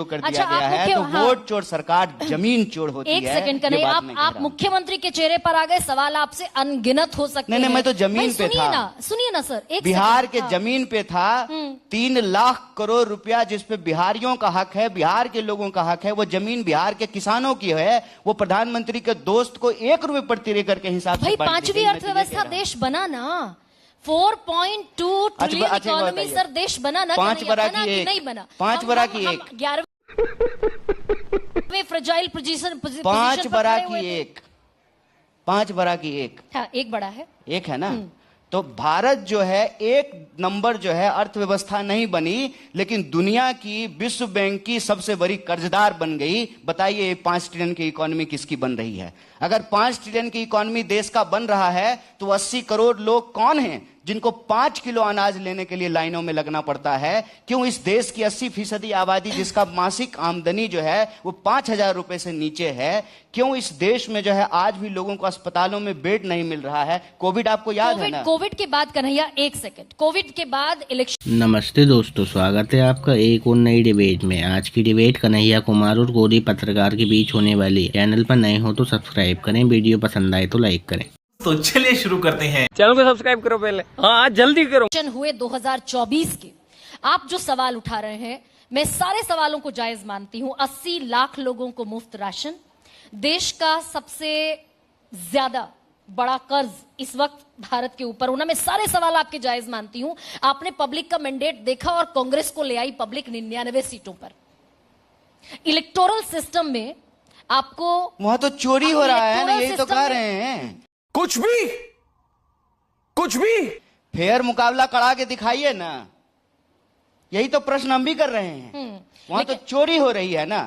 शुरू कर दिया गया है, तो वोट चोर सरकार जमीन चोर होती है। एक सेकंड करें, आप मुख्यमंत्री के चेहरे पर आ गए, सवाल आपसे अनगिनत हो सकते हैं। नहीं, मैं तो जमीन पे था। सुनिए ना सर, एक बिहार के जमीन पे था। 3 लाख करोड़ रुपया जिसपे बिहारियों का हक है, बिहार के लोगों का हक है, वो जमीन बिहार के किसानों की है। वो प्रधानमंत्री के दोस्त को 1 रुपए प्रति एकड़ के हिसाब से। भाई 5वीं अर्थव्यवस्था देश बना ना, 4.2 ट्रिलियन इकोनॉमी सर देश बना ना। 5 बरा की एक, नहीं बना 5 बरा की एक, 11वें फ्रेजाइल पोजीशन, 5 बरा की एक, 5 बरा की एक, हाँ एक बड़ा है, एक है ना। तो भारत जो है 1 नंबर जो है अर्थव्यवस्था नहीं बनी, लेकिन दुनिया की विश्व बैंक की सबसे बड़ी कर्जदार बन गई। बताइए 5 ट्रिलियन की इकोनॉमी किसकी बन रही है? अगर 5 ट्रिलियन की इकोनॉमी देश का बन रहा है, तो 80 करोड़ लोग कौन हैं जिनको 5 किलो अनाज लेने के लिए लाइनों में लगना पड़ता है? क्यों इस देश की 80% आबादी जिसका मासिक आमदनी जो है वो 5,000 रुपए से नीचे है, क्यों इस देश में जो है आज भी लोगों को अस्पतालों में बेड नहीं मिल रहा है? कोविड आपको याद है ना? कोविड के बाद कन्हैया, एक सेकंड, कोविड के बाद इलेक्शन। नमस्ते दोस्तों, स्वागत है आपका एक और नई डिबेट में। आज की डिबेट कन्हैया कुमार और गौरी पत्रकार के बीच होने वाली। चैनल पर नए हो तो सब्सक्राइब करें, वीडियो पसंद आए तो लाइक करें। तो चलिए शुरू करते हैं। चैनल को सब्सक्राइब करो पहले, हाँ जल्दी करो। हुए 2024 के, आप जो सवाल उठा रहे हैं, मैं सारे सवालों को जायज मानती हूं। 80 लाख लोगों को मुफ्त राशन, देश का सबसे ज्यादा बड़ा कर्ज इस वक्त भारत के ऊपर होना, मैं सारे सवाल आपके जायज मानती हूं। आपने पब्लिक का मैंडेट देखा और कांग्रेस को ले आई पब्लिक 99 सीटों पर। इलेक्टोरल सिस्टम में आपको वहां तो चोरी हो रहा है ना, यही तो कह रहे हैं। कुछ भी फेयर मुकाबला करा के दिखाइए ना, यही तो प्रश्न हम भी कर रहे हैं। वहां तो चोरी हो रही है ना,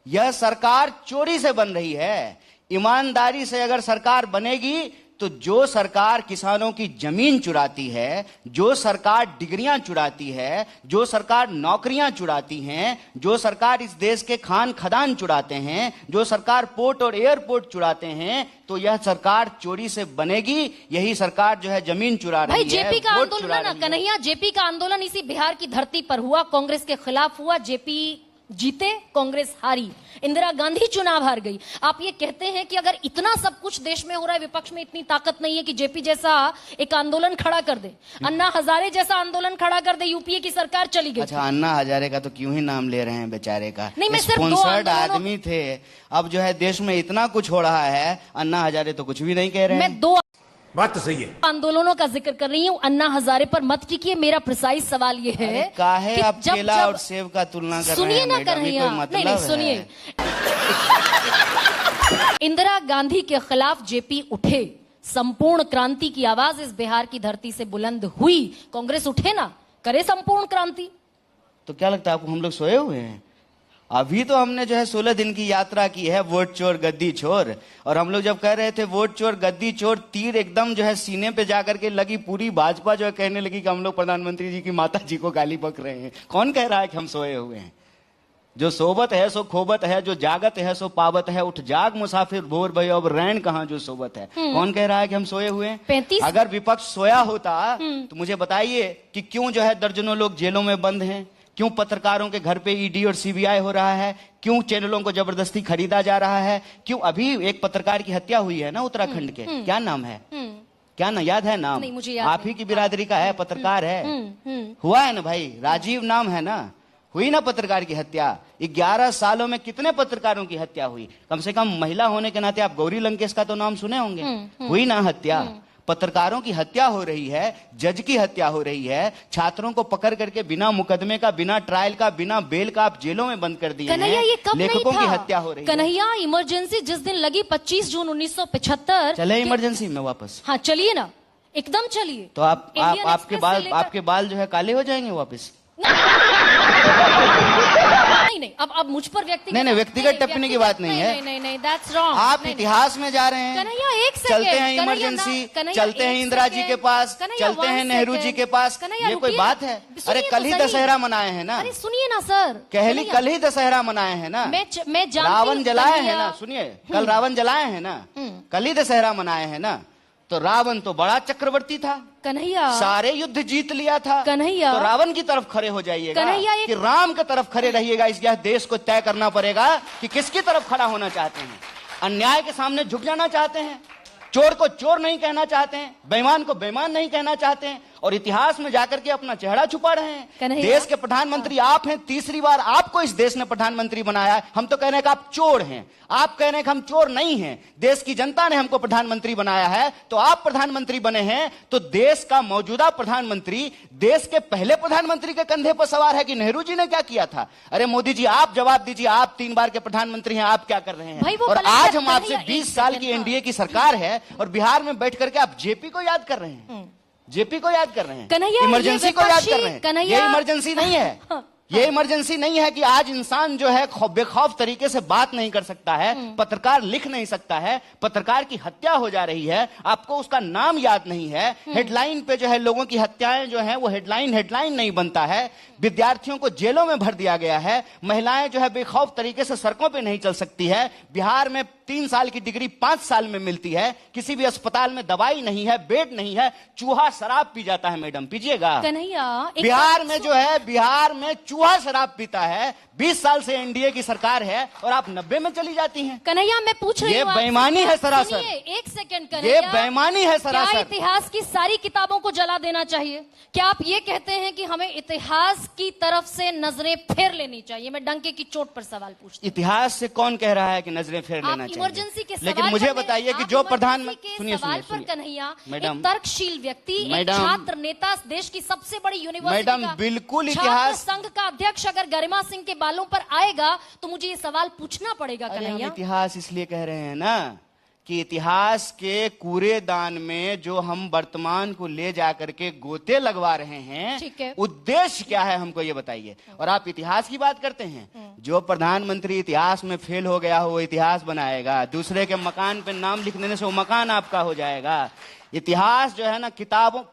यह सरकार चोरी से बन रही है। ईमानदारी से अगर सरकार बनेगी तो जो सरकार किसानों की जमीन चुराती है, जो सरकार डिग्रियां चुराती है, जो सरकार नौकरियां चुराती हैं, जो सरकार इस देश के खान खदान चुराते हैं, जो सरकार पोर्ट और एयरपोर्ट चुराते हैं, तो यह सरकार चोरी से बनेगी। यही सरकार जो है जमीन चुरा रही है। जेपी का आंदोलन ना कन्हैया, जेपी का आंदोलन इसी बिहार की धरती पर हुआ, कांग्रेस के खिलाफ हुआ। जेपी जीते, कांग्रेस हारी, इंदिरा गांधी चुनाव हार गई। आप ये कहते हैं कि अगर इतना सब कुछ देश में हो रहा है, विपक्ष में इतनी ताकत नहीं है कि जेपी जैसा एक आंदोलन खड़ा कर दे, अन्ना हजारे जैसा आंदोलन खड़ा कर दे, यूपीए की सरकार चली गई। अच्छा, अन्ना हजारे का तो क्यों ही नाम ले रहे हैं बेचारे का? नहीं, मैं स्पॉन्सर्ड आदमी थे। अब जो है देश में इतना कुछ हो रहा है, अन्ना हजारे तो कुछ भी नहीं कह रहे हैं। मैं 2 बात तो सही है, आंदोलनों का जिक्र कर रही हूं, अन्ना हजारे पर मत टिकिए। मेरा प्रिसाइज सवाल ये है, काहे आप केला और सेब का तुलना कर रहे हैं? सुनिए ना कन्हैया, नहीं सुनिए। इंदिरा गांधी के खिलाफ जेपी उठे, संपूर्ण क्रांति की आवाज इस बिहार की धरती से बुलंद हुई। कांग्रेस उठे ना, करे संपूर्ण क्रांति। तो क्या लगता है आपको हम लोग सोए हुए हैं? अभी तो हमने जो है 16 दिन की यात्रा की है, वोट चोर गद्दी चोर। और हम लोग जब कह रहे थे वोट चोर गद्दी चोर, तीर एकदम जो है सीने पे जाकर के लगी। पूरी भाजपा जो है कहने लगी कि हम लोग प्रधानमंत्री जी की माता जी को गाली बक रहे हैं। कौन कह रहा है कि हम सोए हुए हैं? जो सोबत है सो खोबत है, जो जागत है सो पावत है। उठ जाग मुसाफिर भोर भई, अब रैन कहाँ जो सोबत है। कौन कह रहा है कि हम सोए हुए हैं? 35 अगर विपक्ष सोया होता तो मुझे बताइए कि क्यों जो है दर्जनों लोग जेलों में बंद हैं, क्यों पत्रकारों के घर पे ईडी और सीबीआई हो रहा है, क्यों चैनलों को जबरदस्ती खरीदा जा रहा है, क्यों अभी एक पत्रकार की हत्या हुई है ना उत्तराखंड के, क्या नाम है? क्या ना याद है नाम? नहीं, मुझे याद आप ही की बिरादरी का है, पत्रकार है। हुआ है ना भाई, राजीव नाम है ना, हुई ना पत्रकार की हत्या। 11 सालों में कितने पत्रकारों की हत्या हुई? कम से कम महिला होने के नाते आप गौरी लंकेश का तो नाम सुने होंगे। हुई ना हत्या? पत्रकारों की हत्या हो रही है, जज की हत्या हो रही है, छात्रों को पकड़ करके बिना मुकदमे का, बिना ट्रायल का, बिना बेल का आप जेलों में बंद कर दिए हैं। ये कब लेखकों नहीं था? की हत्या हो रही है। कन्हैया, इमरजेंसी जिस दिन लगी 25 जून 1975। चले इमरजेंसी में वापस? हाँ चलिए ना, एकदम चलिए। तो आपके बाल जो है काले हो जाएंगे वापस? नहीं, अब मुझ पर व्यक्तिगत टिप्पणी की बात नहीं है। नहीं, that's wrong। आप इतिहास में जा रहे हैं। कन्हैया एक सेकंड, चलते हैं इमरजेंसी, चलते हैं इंदिरा जी के पास, चलते हैं नेहरू जी के पास। ये कोई बात है? अरे कल ही दशहरा मनाए हैं ना। अरे सुनिए ना सर, कल ही दशहरा मनाए हैं ना। मैं रावण जलाए हैं ना, सुनिए, कल रावण जलाए हैं ना, कल ही दशहरा मनाए हैं ना। तो रावण तो बड़ा चक्रवर्ती था, कन्हैया सारे युद्ध जीत लिया था। कन्हैया, तो रावण की तरफ खड़े हो जाइएगा कन्हैया, कि राम की तरफ खड़े रहिएगा। इस यह देश को तय करना पड़ेगा कि किसकी तरफ खड़ा होना चाहते हैं। अन्याय के सामने झुक जाना चाहते हैं, चोर को चोर नहीं कहना चाहते हैं, बेईमान को बेईमान नहीं कहना चाहते हैं, और इतिहास में जाकर के अपना चेहरा छुपा रहे हैं। देश के प्रधानमंत्री आप हैं, तीसरी बार आपको इस देश ने प्रधानमंत्री बनाया है। हम तो कह रहे हैं कि आप चोर हैं, आप कह रहे हैं कि हम चोर नहीं हैं। देश की जनता ने हमको प्रधानमंत्री बनाया है, तो आप प्रधानमंत्री बने हैं। तो देश का मौजूदा प्रधानमंत्री देश के पहले प्रधानमंत्री के कंधे पर सवार है कि नेहरू जी ने क्या किया था? अरे मोदी जी आप जवाब दीजिए, आप 3 बार के प्रधानमंत्री हैं, आप क्या कर रहे हैं? और आज हम आपसे 20 साल की एनडीए की सरकार है और बिहार में बैठ करके आप जेपी को याद कर रहे हैं, जेपी को याद कर रहे हैं, इमरजेंसी को याद कर रहे हैं। ये इमरजेंसी नहीं है, ये इमरजेंसी नहीं है कि आज इंसान जो है बेखौफ तरीके से बात नहीं कर सकता है, पत्रकार लिख नहीं सकता है, पत्रकार की हत्या हो जा रही है, आपको उसका नाम याद नहीं है, हेडलाइन पे जो है लोगों की हत्याएं जो है वो हेडलाइन नहीं बनता है, विद्यार्थियों को जेलों में भर दिया गया है, महिलाएं जो है बेखौफ तरीके से सड़कों पे नहीं चल सकती है। बिहार में 3 साल की डिग्री 5 साल में मिलती है, किसी भी अस्पताल में दवाई नहीं है, बेड नहीं है, चूहा शराब पी जाता है। मैडम पीजिएगा, बिहार में जो है बिहार में चूहा शराब पीता है। 20 साल से एनडीए की सरकार है और आप 90 में चली जाती हैं। कन्हैया मैं पूछ रही हूं, ये बेईमानी है सरासर, एक सेकंड, ये बेईमानी है सरासर। क्या इतिहास की सारी किताबों को जला देना चाहिए? क्या आप ये कहते हैं कि हमें इतिहास की तरफ से नजरें फेर लेनी चाहिए? मैं डंके की चोट पर सवाल पूछती हूं। इतिहास से कौन कह रहा है कि नजरें फेर लेना चाहिए? इमरजेंसी के लेकिन मुझे बताइए कि जो प्रधानमंत्री सवाल पर कन्हैया, मैडम, एक तर्कशील व्यक्ति, एक छात्र नेता, देश की सबसे बड़ी यूनिवर्सिटी मैडम, बिल्कुल छात्र इतिहास संघ का अध्यक्ष अगर गरिमा सिंह के बालों पर आएगा तो मुझे ये सवाल पूछना पड़ेगा। कन्हैया, हम इतिहास इसलिए कह रहे हैं ना कि इतिहास के कूड़ेदान में जो हम वर्तमान को ले जाकर के गोते लगवा रहे हैं, उद्देश्य क्या है हमको ये बताइए। और आप इतिहास की बात करते हैं, जो प्रधानमंत्री इतिहास में फेल हो गया हो वो इतिहास बनाएगा, दूसरे के मकान पे नाम लिख देने से वो मकान आपका हो जाएगा। इतिहास जो है ना किताबों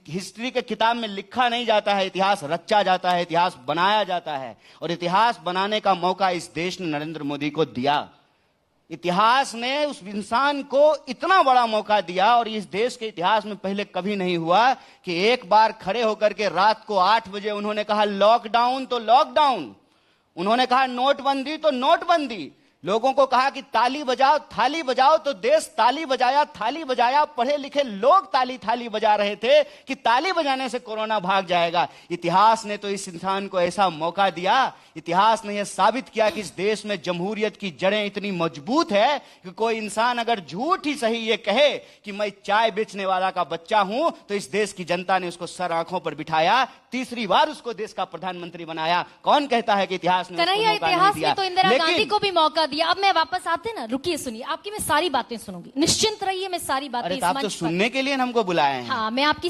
हिस्ट्री के किताब में लिखा नहीं जाता है, इतिहास रचा जाता है, इतिहास बनाया जाता है। और इतिहास बनाने का मौका इस देश ने नरेंद्र मोदी को दिया। इतिहास ने उस इंसान को इतना बड़ा मौका दिया और इस देश के इतिहास में पहले कभी नहीं हुआ कि एक बार खड़े होकर के रात को 8 बजे उन्होंने कहा लॉकडाउन तो लॉकडाउन, उन्होंने कहा नोटबंदी तो नोटबंदी, लोगों को कहा कि ताली बजाओ थाली बजाओ, तो देश ताली बजाया थाली बजाया। पढ़े लिखे लोग ताली थाली बजा रहे थे कि ताली बजाने से कोरोना भाग जाएगा। इतिहास ने तो इस इंसान को ऐसा मौका दिया, इतिहास ने यह साबित किया कि इस देश में जमहूरियत की जड़ें इतनी मजबूत है कि कोई इंसान अगर झूठ ही सही ये कहे कि मैं चाय बेचने वाला का बच्चा हूं, तो इस देश की जनता ने उसको सर आंखों पर बिठाया, तीसरी बार उसको देश का प्रधानमंत्री बनाया। कौन कहता है कि इतिहास ने इतिहास ने तो इंदिरा गांधी को भी मौका दिया। अब मैं वापस आते ना, रुकिए सुनिए, आपकी मैं सारी बातें सुनूंगी, निश्चिंत रहिए, मैं सारी बातें आप तो सुनने के लिए हमको बुलाए हैं। हाँ, मैं आपकी